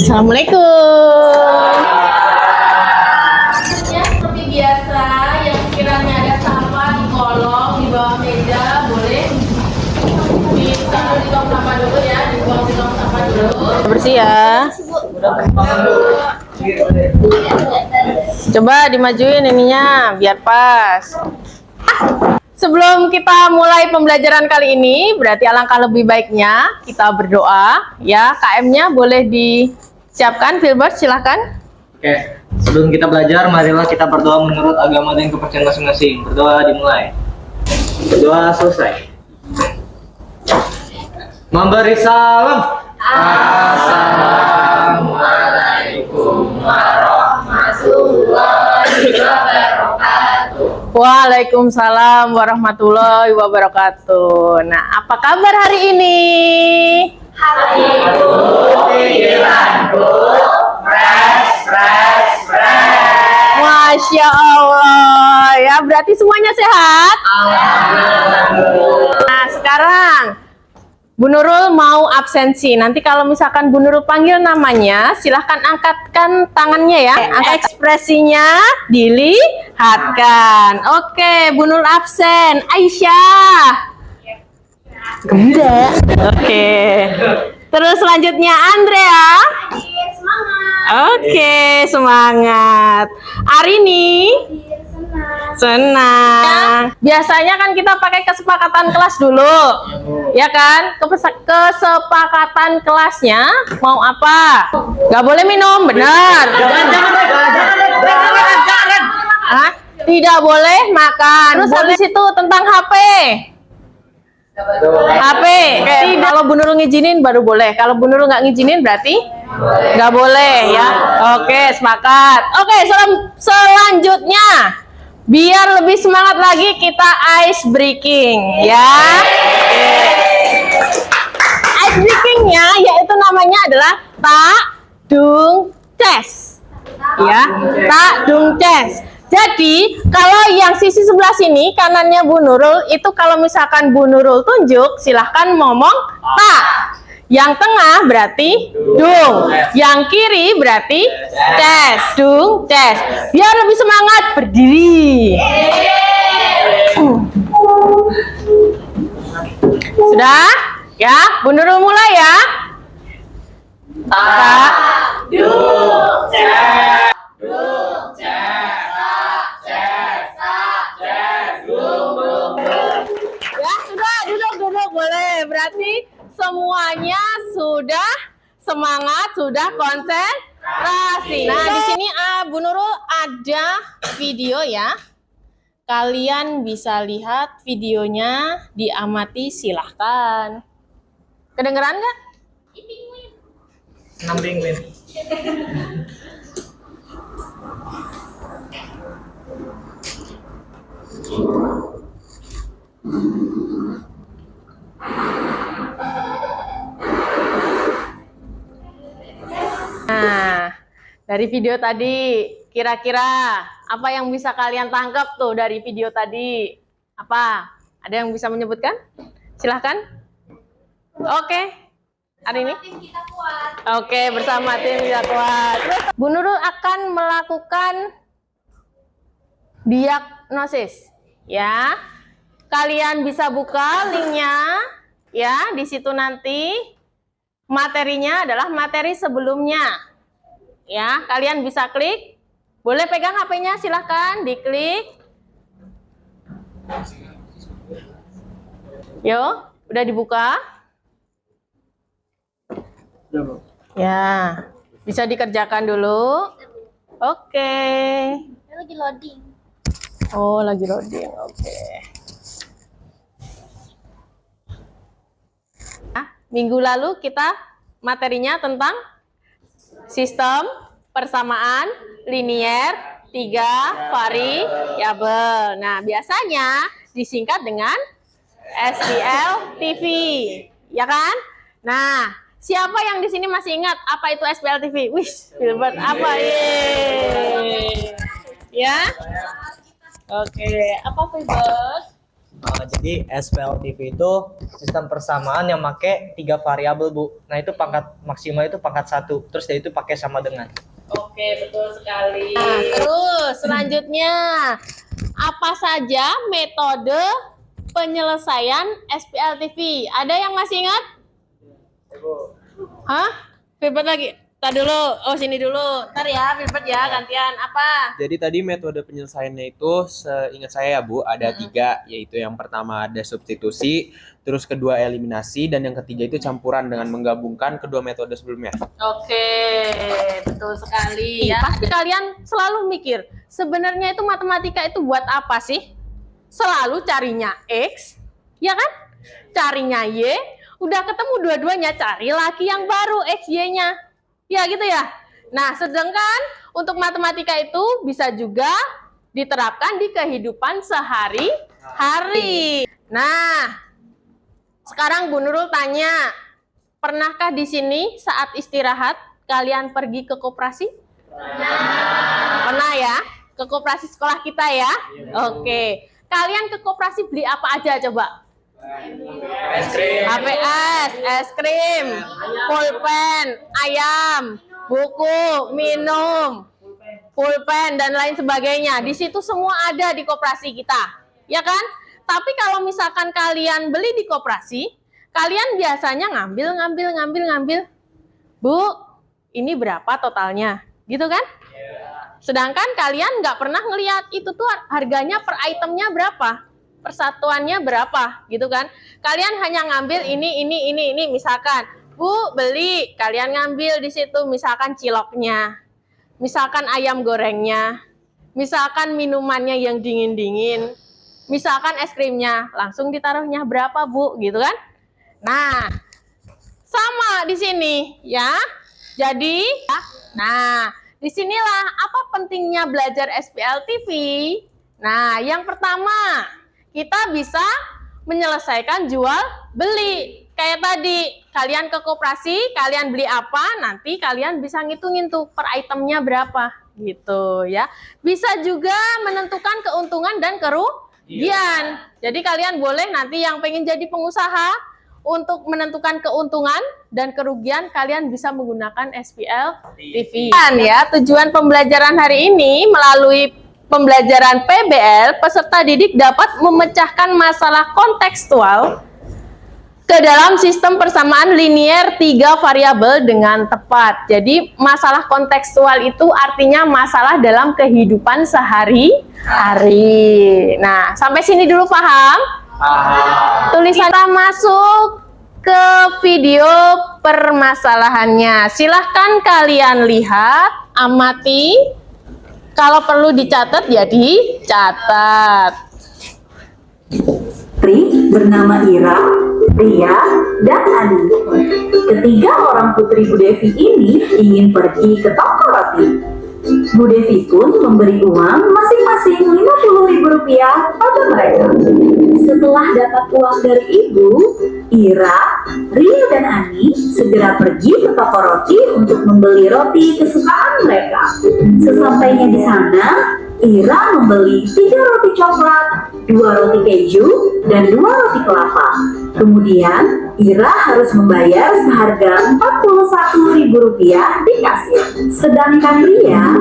Assalamualaikum. Seperti biasa, yang kiranya ada sampah di kolong, di bawah meja, boleh ditaruh di tong sampah dulu ya, dibuang di tong sampah dulu. Bersih ya. Coba dimajuin ininya biar pas. Sebelum kita mulai pembelajaran kali ini, berarti alangkah lebih baiknya kita berdoa ya. KM-nya boleh disiapkan, Filbert silahkan. Oke, sebelum kita belajar, marilah kita berdoa menurut agama dan kepercayaan masing-masing. Berdoa dimulai. Berdoa selesai. Memberi salam. Assalamualaikum warahmatullahi wabarakatuh. Waalaikumsalam warahmatullahi wabarakatuh. Nah, apa kabar hari ini? Hatiku, pikiranku, fresh. Masya Allah ya, berarti semuanya sehat? Nah, sekarang Bu Nurul mau absensi. Nanti kalau misalkan Bu Nurul panggil namanya, silahkan angkatkan tangannya ya. Ekspresinya dilihatkan. Oke, Bu Nurul absen. Aisyah. Enggak. Oke. Terus selanjutnya Andrea. Oke, semangat. Arini. Senang. Biasanya kan kita pakai kesepakatan kelas dulu, ya kan? Kesepakatan kelasnya mau apa? Gak boleh minum, benar? Hah? Tidak boleh makan. Terus habis itu tentang HP. HP. Kalau Bu Nurul ngizinin baru boleh. Kalau Bu Nurul nggak ngizinin berarti nggak boleh ya. Oke, sepakat. Oke, selanjutnya. Biar lebih semangat lagi kita ice breaking ya. Ice breakingnya yaitu namanya adalah tak dung ces ya, tak dung ces. Jadi kalau yang sisi sebelah sini kanannya Bu Nurul itu kalau misalkan Bu Nurul tunjuk silahkan ngomong tak. Yang tengah berarti dung, yang kiri berarti ces, dung, ces. Biar lebih semangat berdiri. Sudah? Ya, Bu Nurul mulai ya. Tak, dung, ces, dung, ces, ya sudah, duduk boleh. Berarti semuanya sudah semangat, sudah konsentrasi. Nah, di sini Bu Nurul ada video ya. Kalian bisa lihat videonya, diamati silahkan. Kedengeran nggak? 6 pinguin. Nah, dari video tadi, kira-kira apa yang bisa kalian tangkap tuh dari video tadi? Apa? Ada yang bisa menyebutkan? Silahkan. Oke. Hari ini? Oke, bersama tim kita kuat. Bu Nurul akan melakukan diagnosis, ya. Kalian bisa buka linknya, ya. Di situ nanti materinya adalah materi sebelumnya. Ya, kalian bisa klik. Boleh pegang HP-nya, silahkan diklik. Yo, udah dibuka? Ya, bisa dikerjakan dulu. Oke. Lagi loading. Oh, lagi loading. Oke. Minggu lalu kita materinya tentang sistem persamaan linier 3 variabel. Nah, biasanya disingkat dengan SPLTV, ya kan? Nah, siapa yang di sini masih ingat apa itu SPLTV? Wih, Filbert apa? Yeay. Ya? Oke, apa Filbert? Jadi SPLTV itu sistem persamaan yang pakai 3 variabel, Bu. Nah, itu pangkat maksimal itu pangkat 1. Terus dia itu pakai sama dengan. Oke, betul sekali. Nah, terus selanjutnya, apa saja metode penyelesaian SPLTV? Ada yang masih ingat? Hah? Pipet lagi? Ntar dulu. Oh, sini dulu. Ntar ya, Pipet ya, gantian. Apa? Jadi tadi metode penyelesaiannya itu seingat saya ya Bu, ada 3, yaitu yang pertama ada substitusi, terus kedua eliminasi, dan yang ketiga itu campuran dengan menggabungkan kedua metode sebelumnya. Oke, betul sekali ya. Pasti kalian selalu mikir, sebenarnya itu matematika itu buat apa sih? Selalu carinya X, ya kan? Carinya Y, udah ketemu dua-duanya, cari lagi yang baru X, Y-nya. Ya gitu ya. Nah, sedangkan untuk matematika itu bisa juga diterapkan di kehidupan sehari-hari. Nah, sekarang Bu Nurul tanya, pernahkah di sini saat istirahat kalian pergi ke koperasi? Pernah ya? Ke koperasi sekolah kita ya? Oke. Kalian ke koperasi beli apa aja coba? Es krim. HPS, es krim, pulpen, ayam, buku, minum, pulpen dan lain sebagainya. Di situ semua ada di koperasi kita, ya kan? Tapi kalau misalkan kalian beli di koperasi, kalian biasanya ngambil. Bu, ini berapa totalnya? Gitu kan? Sedangkan kalian nggak pernah ngelihat itu tuh harganya per itemnya berapa, persatuannya berapa, gitu kan? Kalian hanya ngambil ini, misalkan, Bu beli, kalian ngambil di situ, misalkan ciloknya, misalkan ayam gorengnya, misalkan minumannya yang dingin-dingin, misalkan es krimnya, langsung ditaruhnya berapa Bu, gitu kan? Nah, sama di sini, ya. Jadi, nah. Disinilah apa pentingnya belajar SPLTV. Nah, yang pertama, kita bisa menyelesaikan jual beli. Kayak tadi, kalian ke koperasi, kalian beli apa, nanti kalian bisa ngitungin tuh per itemnya berapa, gitu ya. Bisa juga menentukan keuntungan dan kerugian. Jadi kalian boleh nanti yang pengen jadi pengusaha, untuk menentukan keuntungan dan kerugian kalian bisa menggunakan SPLTV. Ya, tujuan pembelajaran hari ini melalui pembelajaran PBL, peserta didik dapat memecahkan masalah kontekstual ke dalam sistem persamaan linier 3 variabel dengan tepat. Jadi masalah kontekstual itu artinya masalah dalam kehidupan sehari-hari. Nah, sampai sini dulu paham? Tulisan kita masuk ke video permasalahannya. Silahkan kalian lihat, amati. Kalau perlu dicatat ya dicatat. Putri bernama Ira, Ria, dan Adi. Ketiga orang putri Bu Devi ini ingin pergi ke toko roti. Bu Devi pun memberi uang masing-masing Rp50.000 pada mereka. Setelah dapat uang dari ibu, Ira, Ria, dan Ani segera pergi ke toko roti untuk membeli roti kesukaan mereka. Sesampainya di sana, Ira membeli 3 roti coklat, 2 roti keju, dan 2 roti kelapa. Kemudian, Ira harus membayar seharga Rp41.000 di kasir. Sedangkan Ria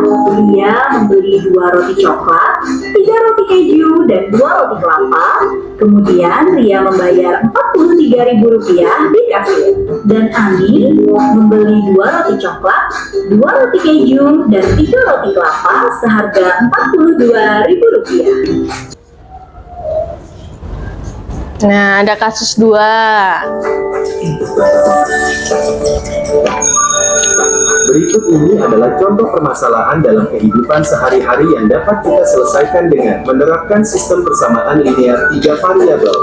membeli 2 roti coklat, 3 roti keju, dan 2 roti kelapa. Kemudian, Ria membayar Rp43.000 di kasir. Dan Ani membeli 2 roti coklat, 2 roti keju, dan 3 roti kelapa seharga Rp42.000. Nah, ada kasus 2. Berikut ini adalah contoh permasalahan dalam kehidupan sehari-hari yang dapat kita selesaikan dengan menerapkan sistem persamaan linear 3 variabel.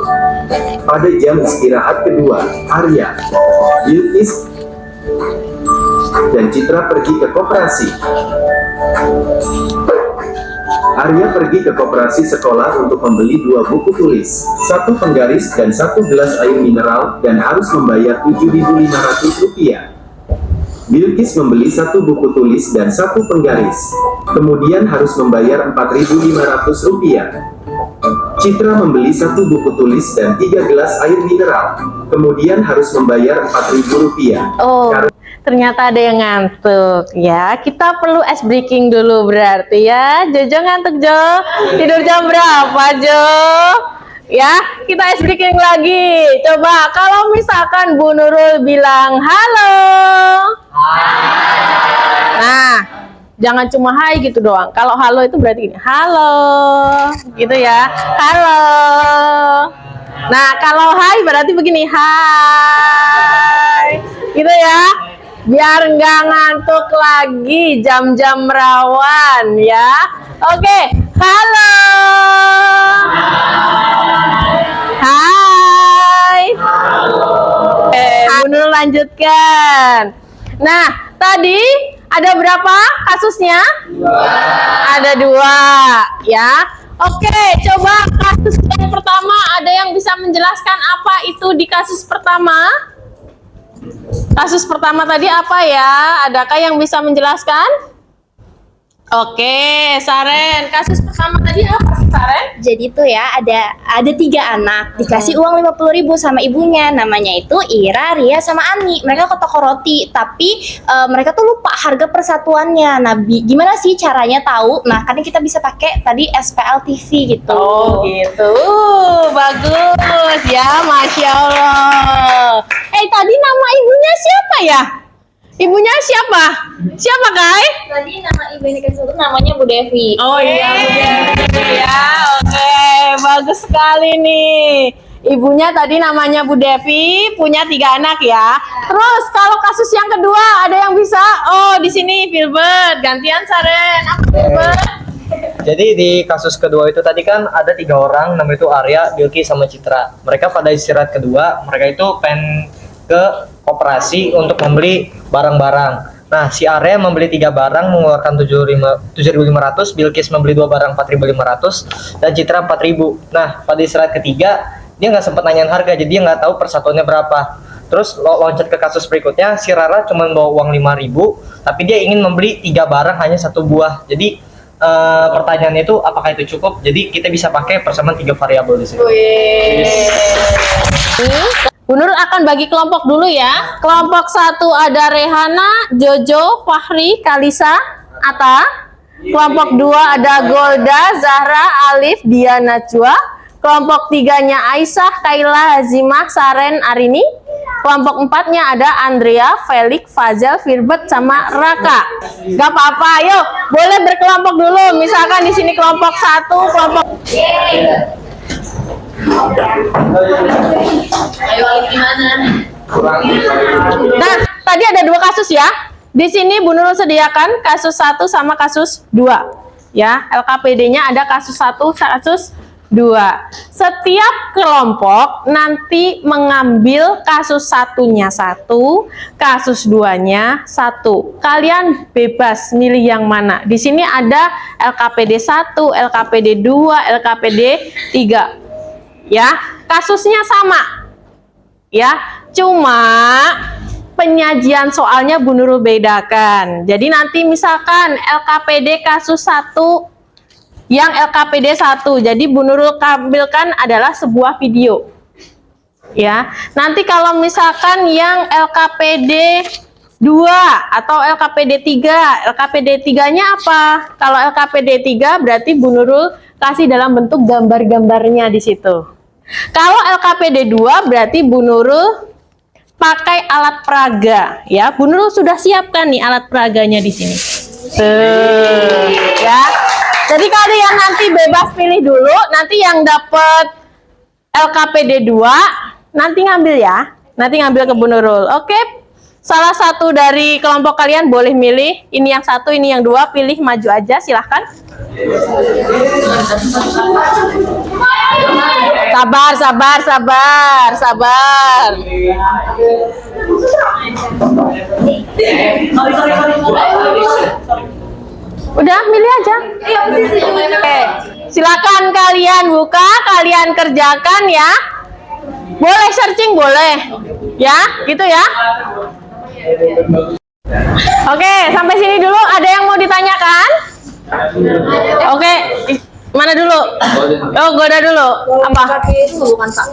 Pada jam istirahat kedua, Arya, Bilqis, dan Citra pergi ke koperasi. Arya pergi ke koperasi sekolah untuk membeli 2 buku tulis, 1 penggaris dan 1 gelas air mineral, dan harus membayar Rp7.500. Bilqis membeli 1 buku tulis dan 1 penggaris, kemudian harus membayar Rp4.500. Citra membeli 1 buku tulis dan 3 gelas air mineral. Kemudian harus membayar Rp4.000. Oh, ternyata ada yang ngantuk ya. Kita perlu ice breaking dulu berarti ya. Jojo ngantuk Jo? Tidur jam berapa Jo? Ya, kita ice breaking lagi. Coba kalau misalkan Bu Nurul bilang halo. Nah, jangan cuma hai gitu doang. Kalau halo itu berarti gini, halo, gitu ya. Halo. Nah, kalau hai berarti begini, hai, gitu ya. Biar nggak ngantuk lagi jam-jam rawan ya. Oke, halo. Hai. Bu Nurul lanjutkan. Nah, tadi ada berapa kasusnya? Ada 2 ya. Oke, coba kasus yang pertama, ada yang bisa menjelaskan apa itu di kasus pertama? Kasus pertama tadi apa ya? Adakah yang bisa menjelaskan? Oke, Saren, kasus pertama tadi apa sih Saren? Jadi tuh ya ada 3 anak dikasih uang 50.000 sama ibunya, namanya itu Ira, Ria sama Ani. Mereka ke toko roti tapi mereka tuh lupa harga persatuannya. Nah, gimana sih caranya tahu? Nah, kan kita bisa pakai tadi SPL TV gitu. Oh gitu, bagus ya, Masya Allah. Tadi nama ibunya siapa ya? Ibunya siapa? Siapa Kai? Tadi nama ibu ini kasih namanya Bu Devi. Oh iya, Bu Devi ya, oke, bagus sekali nih. Ibunya tadi namanya Bu Devi, punya 3 anak ya. Terus kalau kasus yang kedua ada yang bisa? Oh di sini Filbert, gantian Saren. Apa Filbert? Jadi di kasus kedua itu tadi kan ada 3 orang, namanya itu Arya, Bilki, sama Citra. Mereka pada istirahat kedua, mereka itu pengen ke koperasi untuk membeli barang-barang. Nah, si Arya membeli 3 barang mengeluarkan 7.500, Bilkis membeli 2 barang 4.500, dan Citra 4.000. Nah, pada istirahat ketiga dia nggak sempat nanyain harga, jadi dia nggak tahu persatuannya berapa. Terus loncat ke kasus berikutnya, si Rara cuma bawa uang 5.000, tapi dia ingin membeli 3 barang hanya 1 buah. Jadi pertanyaannya itu apakah itu cukup? Jadi kita bisa pakai persamaan 3 variabel di sini. Bu Nurul akan bagi kelompok dulu ya. Kelompok 1 ada Rehana, Jojo, Fahri, Kalisa, Ata. Kelompok 2 ada Golda, Zahra, Alif, Dia, Najwa. Kelompok 3-nya Aisyah, Kaila, Hazimah, Saren, Arini. Kelompok 4-nya ada Andrea, Felix, Fazal, Firbet, sama Raka. Gak apa-apa, yuk boleh berkelompok dulu. Misalkan di sini kelompok 1, kelompok. Ayo Alif gimana? Nah, tadi ada 2 kasus ya. Di sini Bu Nurul sediakan kasus 1 sama kasus 2. Ya, LKPD-nya ada kasus 1, kasus 2. Setiap kelompok nanti mengambil kasus 1-nya 1, kasus 2-nya 1. Kalian bebas milih yang mana. Di sini ada LKPD 1, LKPD 2, LKPD 3. Ya, kasusnya sama. Ya, cuma penyajian soalnya Bu Nurul bedakan. Jadi nanti misalkan LKPD kasus 1 yang LKPD 1, jadi Bu Nurul tampilkan adalah sebuah video. Ya, nanti kalau misalkan yang LKPD 2 atau LKPD 3, LKPD 3-nya apa? Kalau LKPD 3 berarti Bu Nurul kasih dalam bentuk gambar-gambarnya di situ. Kalau LKPD 2 berarti Bu Nurul pakai alat peraga, ya. Bu Nurul sudah siapkan nih alat peraganya di sini. Tuh, ya. Jadi kalian nanti bebas pilih dulu, nanti yang dapat LKPD 2 nanti ngambil ya. Nanti ngambil ke Bu Nurul. Oke. Salah satu dari kelompok kalian boleh milih, ini yang 1, ini yang 2, pilih maju aja silahkan. Sabar. Udah milih aja. Oke, silakan kalian buka, kalian kerjakan ya. Boleh searching boleh, ya, gitu ya. Oke, sampai sini dulu. Ada yang mau ditanyakan? Oke, Mana dulu? Oh, Goda dulu. Apa? Pakai itu bukan Pak.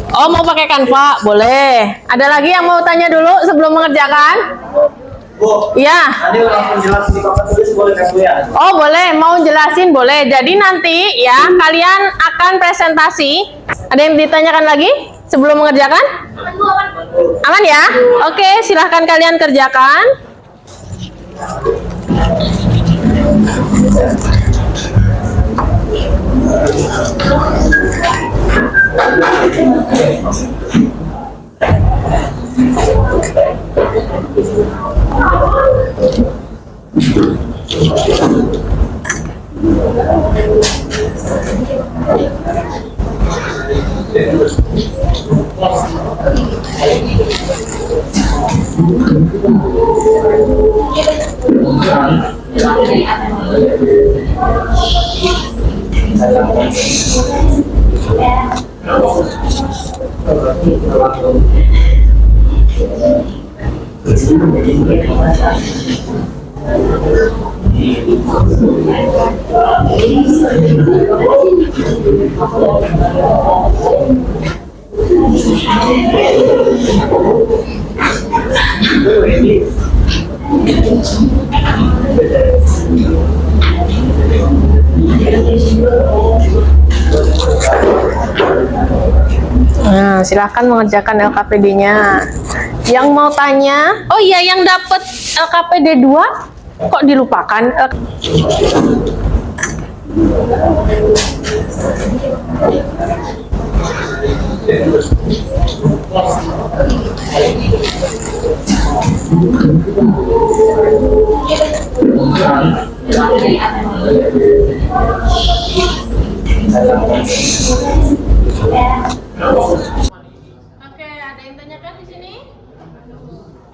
Oh, mau pakai Canva? Boleh. Ada lagi yang mau tanya dulu sebelum mengerjakan? Bu, Iya. tadi langsung jelas di papan tulis boleh kan Bu ya? Oh, boleh. Mau jelasin boleh. Jadi nanti ya kalian akan presentasi. Ada yang ditanyakan lagi sebelum mengerjakan? Aman ya? Oke, silahkan kalian kerjakan. Nah, silahkan mengerjakan LKPD-nya. Yang mau tanya, oh iya, yang dapat LKPD 2 kok dilupakan? Oke, ada yang tanyakan di sini?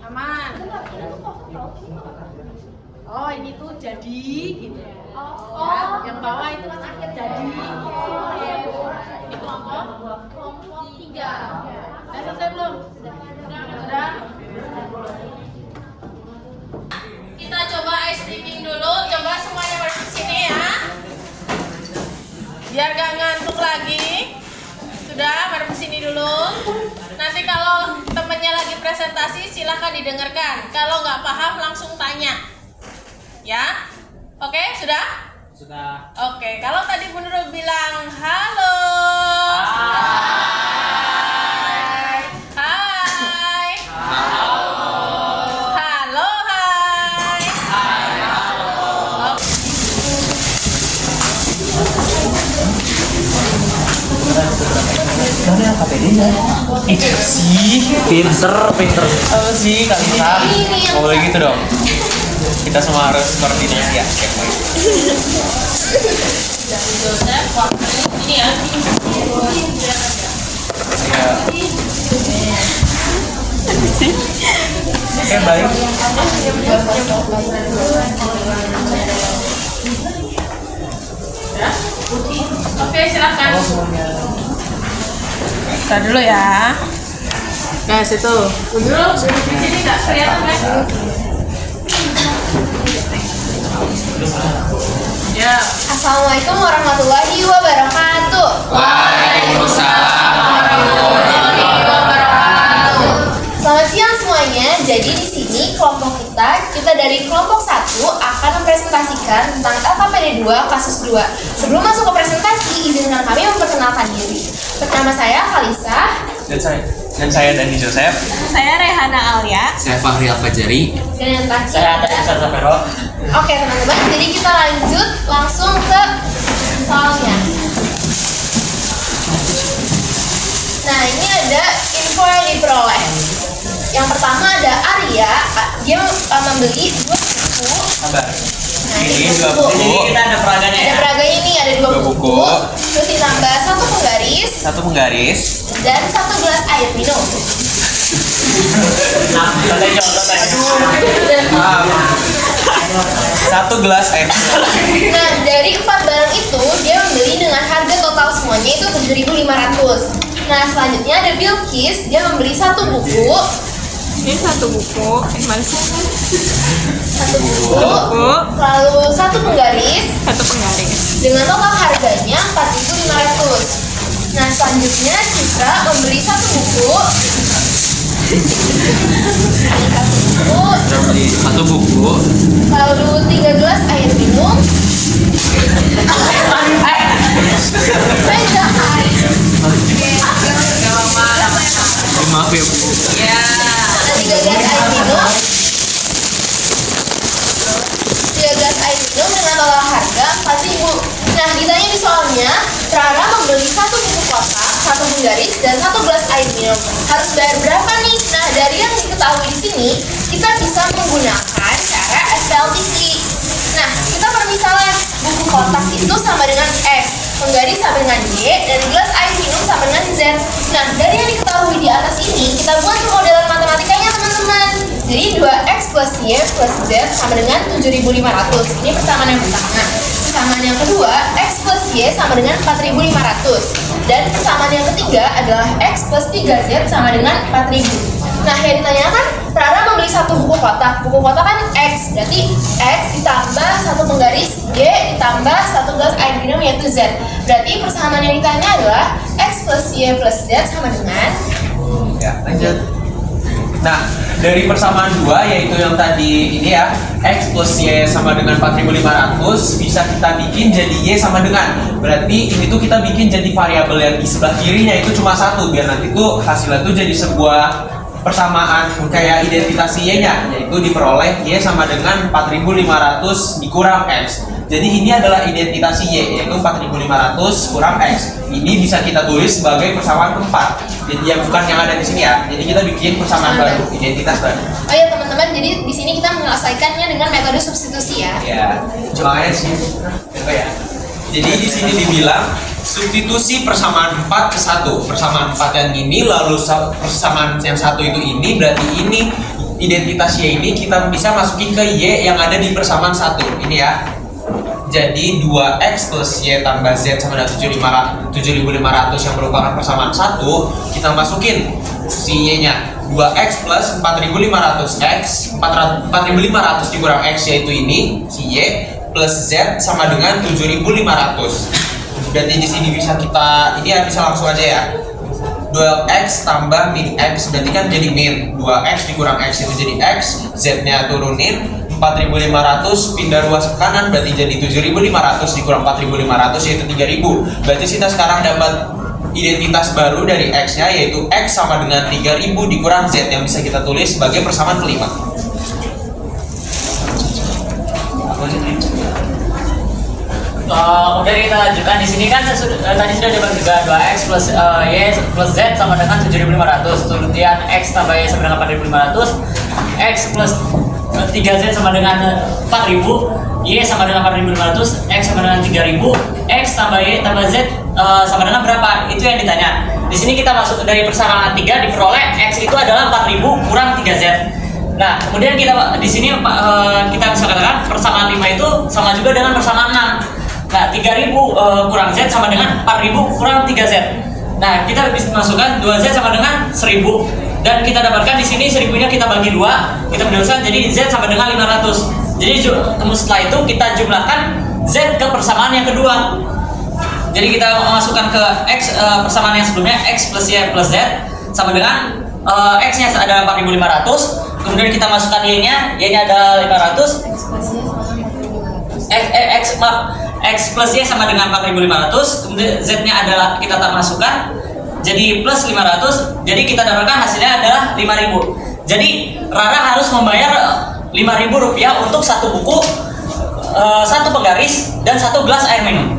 Aman. Oh, ini tuh jadi gitu. Ya, yang bawah itu kan akhir jadi. Ini kelompok 3. Udah selesai belum? Sudah. Kita coba ice breaking dulu. Coba semuanya berdiri di sini ya. Biar gak ngantuk lagi. Sudah, pada sini dulu. Nanti kalau temennya lagi presentasi silahkan didengarkan. Kalau nggak paham langsung tanya. Ya, oke, sudah? Sudah. Oke, kalau tadi Bu Nurul bilang halo. Hai. Halo, hai. Mana LKPD-nya? Itu sih. Pinter. Apa sih Kalisa? Oh, boleh gitu dong. Kita semua harus koordinasi ya. Ini ya. Oke, baik. Oke, silakan. Kita dulu ya. Nah, situ. Dulu, di sini nggak kelihatan kan? Ya. Assalamualaikum warahmatullahi wabarakatuh. Selamat siang semuanya. Jadi di sini kelompok kita dari kelompok 1 akan mempresentasikan tentang LKPD 2 kasus 2. Sebelum masuk ke presentasi, izinkan kami memperkenalkan diri. Pertama saya Kalisa. Dan saya Dani Joseph. Saya Rehana Alia. Saya Fahri Al-Fajari. Dan yang terakhir Saya ada Ustaz Zafero. Oke teman-teman, jadi kita lanjut langsung ke soalnya. Nah ini ada info yang diperoleh. Yang pertama ada Arya, dia membeli 2 buku. Sabar. Nah Ini ini 2 2 buku. buku. Kita ada peraganya Ada ya. peraganya nih, ada 2 Dua buku. buku. Terus ditambah 1 penggaris 1 penggaris. dan 1 gelas air minum. Nah, tadi contoh tadi. Maaf. 1 gelas air. Nah dari 4 barang itu dia membeli dengan harga total semuanya itu 7.500. Nah selanjutnya ada Bilkis, dia membeli 1 buku Ini satu buku. Mana sih? Satu buku, Buku, lalu satu penggaris satu penggaris. dengan total harganya 4.500. Nah, selanjutnya Citra membeli satu buku. Satu buku. Lalu 3 gelas air minum. Beda air. Maaf ya Bu. Ada 3 gelas air minum. 3 gelas air minum dengan total harga 4.000. Nah, ditanya di soalnya, Rara membeli satu buku kotak, satu penggaris, dan satu gelas air minum. Harus bayar berapa nih? Nah, dari yang diketahui di sini, kita bisa menggunakan cara SPLTC. Nah, kita permisalan buku kotak itu sama dengan X, penggaris sama dengan Y, dan gelas air minum sama dengan Z. Nah, dari yang diketahui di atas ini, kita buat pemodelan matematikanya teman-teman. Jadi 2X plus Y plus Z sama dengan 7.500. Ini persamaan yang pertama. Persamaan yang kedua, X plus Y sama dengan 4.500. Dan persamaan yang ketiga adalah X plus 3Z sama dengan 4.000. Nah, yang ditanyakan, Rara membeli satu buku kotak. Buku kotak kan X, berarti X ditambah satu penggaris, Y ditambah satu gelas air minum yaitu Z. Berarti persamaan yang ditanya adalah X plus Y plus Z sama dengan... Ya, lanjut. Nah, dari persamaan 2 yaitu yang tadi ini ya, X plus Y sama dengan 4.500 bisa kita bikin jadi Y sama dengan. Berarti ini tuh kita bikin jadi variabel yang di sebelah kirinya itu cuma satu, biar nanti tuh hasilnya tuh jadi sebuah persamaan kayak identitas Y-nya, yaitu diperoleh Y sama dengan 4.500 dikurang X. Jadi ini adalah identitas Y, yaitu 4.500 kurang X. Ini bisa kita tulis sebagai persamaan keempat. Jadi yang bukan yang ada di sini ya. Jadi kita bikin persamaan baru, identitas baru. Oh ya teman-teman, jadi di sini kita menyelesaikannya dengan metode substitusi ya. Ya, makanya sih. Coba ya. Jadi di sini dibilang substitusi persamaan 4 ke 1. Persamaan 4 yang ini lalu persamaan yang satu itu ini, berarti ini identitas Y ini kita bisa masukin ke Y yang ada di persamaan 1. Ini ya. Jadi 2X plus Y tambah Z sama dengan 7.500 yang merupakan persamaan 1, kita masukin si Y-nya. 2X plus 4.500X, 4.500 dikurang X yaitu ini, si Y, plus Z sama dengan 7.500. Berarti di sini bisa kita, ini ya bisa langsung aja ya. 2X tambah min X, berarti kan jadi min. 2X dikurang X itu jadi X, Z-nya turunin. 4.500 pindah ruas ke kanan berarti jadi 7.500 dikurang 4.500 yaitu 3.000. Berarti kita sekarang dapat identitas baru dari X nya yaitu X sama dengan 3.000 dikurang Z yang bisa kita tulis sebagai persamaan kelima. Kemudian kita lanjutkan di sini kan tadi sudah dapat juga 2X plus Y plus Z sama dengan 7.500. Kemudian X tambah Y sama dengan 4.500, X plus 3Z sama dengan 4.000, Y sama dengan 4.500, X sama dengan 3.000, X tambah Y tambah Z sama dengan berapa? Itu yang ditanya. Di sini kita masuk dari persamaan 3 diperoleh X itu adalah 4.000 kurang 3Z. Nah, kemudian kita di sini kita bisa katakan persamaan 5 itu sama juga dengan persamaan 6. Nah, 3.000 kurang Z sama dengan 4.000 kurang 3Z. Nah, kita bisa masukkan 2Z sama dengan 1.000. Dan kita dapatkan di sini 1.000-nya kita bagi 2, kita menuliskan jadi Z sama dengan 500. Jadi setelah itu kita jumlahkan Z ke persamaan yang kedua. Jadi kita masukkan ke X persamaan yang sebelumnya X plus Y plus Z sama dengan X-nya ada 4.500. Kemudian kita masukkan Y-nya ada 500. X plus Y sama dengan 4.500. Kemudian Z-nya adalah kita tak masukkan jadi plus 500. Jadi kita dapatkan hasilnya adalah 5.000. Jadi Rara harus membayar 5.000 rupiah untuk satu buku, satu penggaris, dan satu gelas air minum.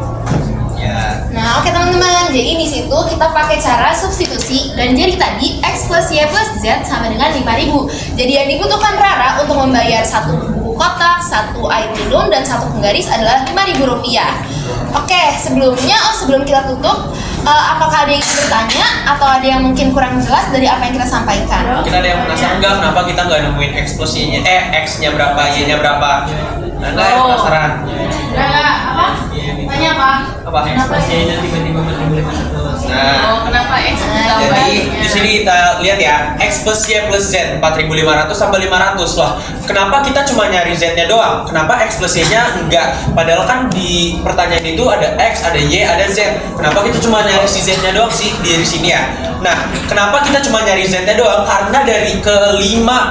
Nah, oke teman-teman, jadi di situ kita pakai cara substitusi dan jadi tadi X plus Y plus Z sama dengan 5.000. Jadi yang dibutuhkan Rara untuk membayar satu buku kotak, satu air minum, dan satu penggaris adalah 5.000 rupiah. Oke, sebelum kita tutup, apakah ada yang ingin bertanya atau ada yang mungkin kurang jelas dari apa yang kita sampaikan? Mungkin ada yang penasaran nggak kenapa kita nggak nemuin X plus Y-nya, X-nya berapa, Y-nya berapa? Nah, nggak yang penasaran? Apa? Tanya apa? Apa? Ekspresinya tiba-tiba 4.500. Nah, Kenapa X jadi di sini kita lihat ya, X plus Y plus Z 4.500 tambah 500 loh. Kenapa kita cuma nyari Z-nya doang? Kenapa X plus Y-nya enggak? Padahal kan di pertanyaan itu ada X, ada Y, ada Z. Kenapa kita cuma nyari si Z-nya doang sih di sini ya? Nah, kenapa kita cuma nyari Z-nya doang? Karena dari kelima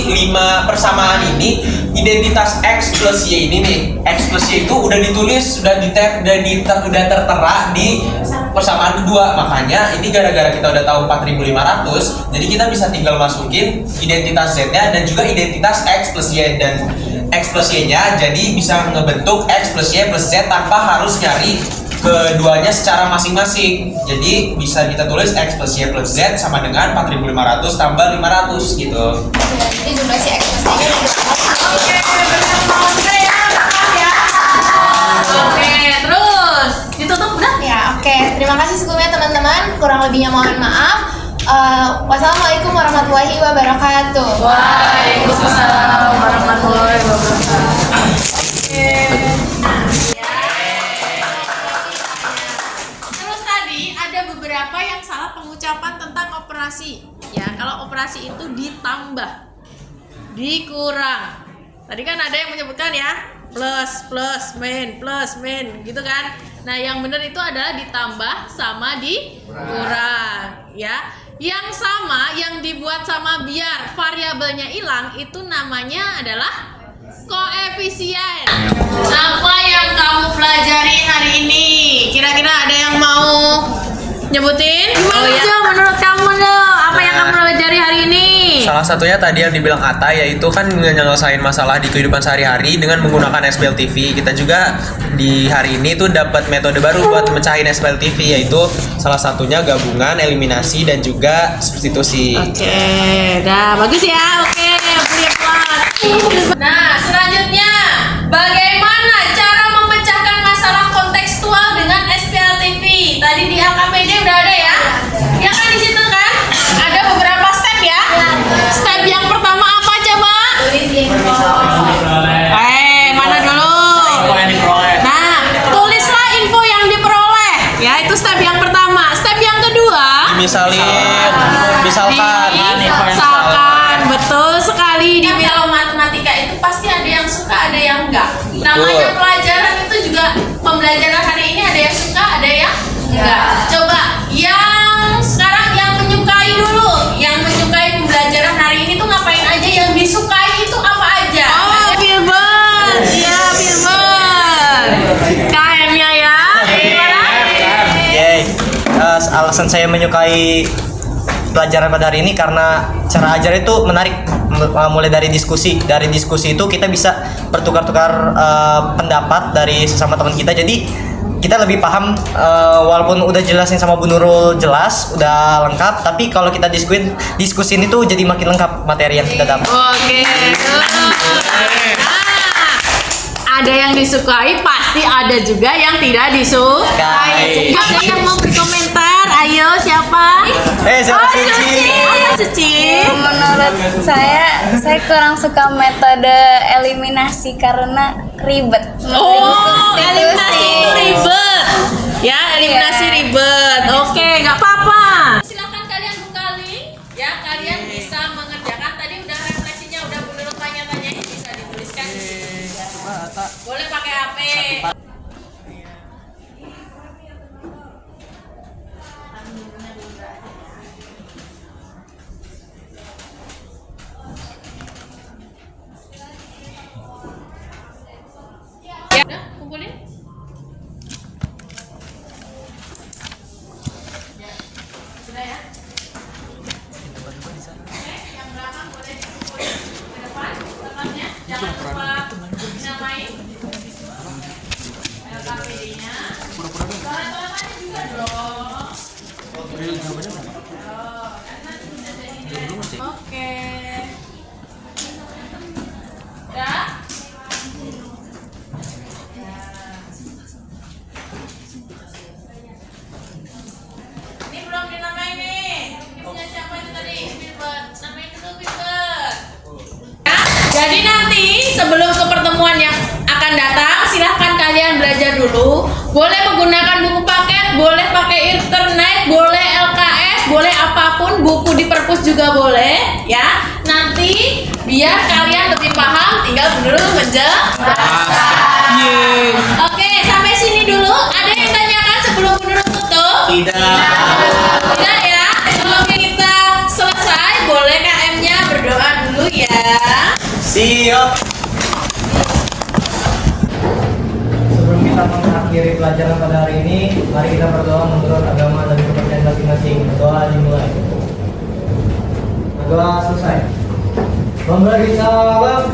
lima persamaan ini, identitas X plus Y ini nih, X plus Y itu udah ditulis, udah tertera di persamaan kedua. Makanya ini gara-gara kita udah tahu 4.500, jadi kita bisa tinggal masukin identitas Z-nya dan juga identitas X plus Y, dan X plus Y-nya jadi bisa ngebentuk X plus Y plus Z tanpa harus nyari keduanya secara masing-masing. Jadi bisa kita tulis X plus Y plus Z sama dengan 4.500 tambah 500 gitu. Jadi jumlah si X plus Y-nya Oke, terus ditutup udah? Ya, oke. Terima kasih sebelumnya teman-teman. Kurang lebihnya mohon maaf. Wassalamualaikum warahmatullahi wabarakatuh. Waalaikumsalam warahmatullahi wabarakatuh. Terus tadi ada beberapa yang salah pengucapan tentang operasi. Ya, kalau operasi itu ditambah, dikurang. Tadi kan ada yang menyebutkan ya, plus min gitu kan. Nah, yang benar itu adalah ditambah sama dikurang ya. Yang sama yang dibuat sama biar variabelnya hilang itu namanya adalah koefisien. Apa yang kamu pelajari hari ini? Kira-kira ada yang mau nyebutin? Gimana aja menurut kamu dong? Apa yang kamu pelajari hari ini? Salah satunya tadi yang dibilang Ata, yaitu kan menyelesaikan masalah di kehidupan sehari-hari dengan menggunakan SPLTV. Kita juga di hari ini tuh dapat metode baru buat mecahin SPLTV, yaitu salah satunya gabungan, eliminasi, dan juga substitusi. Oke, dah bagus ya. Oke, beri aplaus. Nah, selanjutnya bagaimana cara memecahkan masalah kontekstual dengan SPLTV? Tadi di LKPD udah ada ya? Ya kan di situ kan? Ada beberapa step ya. Step yang pertama apa coba? Mana dulu? Info yang diperoleh. Nah, tulislah info yang diperoleh. Ya, itu step yang pertama. Step yang kedua, Misalkan. misalkan, betul sekali. Kalau matematika itu pasti ada yang suka, ada yang enggak. Namanya pelajaran itu juga pembelajaran hari ini ada yang suka, ada yang enggak. Coba yang sekarang yang menyukai dulu, yang menyukai pembelajaran hari ini tuh ngapain aja? Yang disukai itu apa aja? Oh, Filbert, iya Filbert. KM-nya ya. Gimana? Alasan saya menyukai pelajaran pada hari ini karena cara ajar itu menarik, mulai dari diskusi. Dari diskusi itu kita bisa bertukar-tukar pendapat dari sesama teman kita, jadi kita lebih paham. Walaupun udah jelasin sama Bu Nurul jelas, udah lengkap, tapi kalau kita diskusin itu jadi makin lengkap materi yang kita dapat. Oke. Ada yang disukai, pasti ada juga yang tidak disukai. Ada yang mau berkomentar? Ayo, siapa? Siapa Suci? Suci. Menurut saya kurang suka metode eliminasi karena ribet. Oh, eliminasi itu ribet. Ya, eliminasi ribet. Oke, nggak apa-apa. Silakan kalian buka link. Ya, kalian bisa mengerjakan. Tadi udah refleksinya, udah menurut tanya-tanya bisa dituliskan. Boleh pakai HP. Ya, udah kumpulin. Sudah ya? Oke, yang belakang boleh dikumpulin ke depan, tempatnya. Jangan lupa dinamain LKPD-nya. Tanda-tandanya juga dong. Oke. Ya. Ini belum dinamain nih. Ini punya siapa itu tadi? Filbert. Namain dulu Filbert. Ya, jadi nanti sebelum ke pertemuan yang akan datang, silahkan kalian belajar dulu. dulu. Boleh menggunakan buku paket, boleh pakai internet, boleh LKS, boleh apapun, buku di perpus juga boleh ya. Nanti biar kalian lebih paham, tinggal Bu Nurul menjelaskan. Oke, sampai sini dulu. Ada yang tanyakan sebelum Bu Nurul tutup? Tidak ya. Oke, kita selesai. Boleh KM-nya berdoa dulu ya. Siap. Sebelum kita mengakhiri pelajaran pada hari ini, mari kita berdoa menurut agama dan kepercayaan masing-masing. Berdoa dimulai. Berdoa selesai. Memberi salam.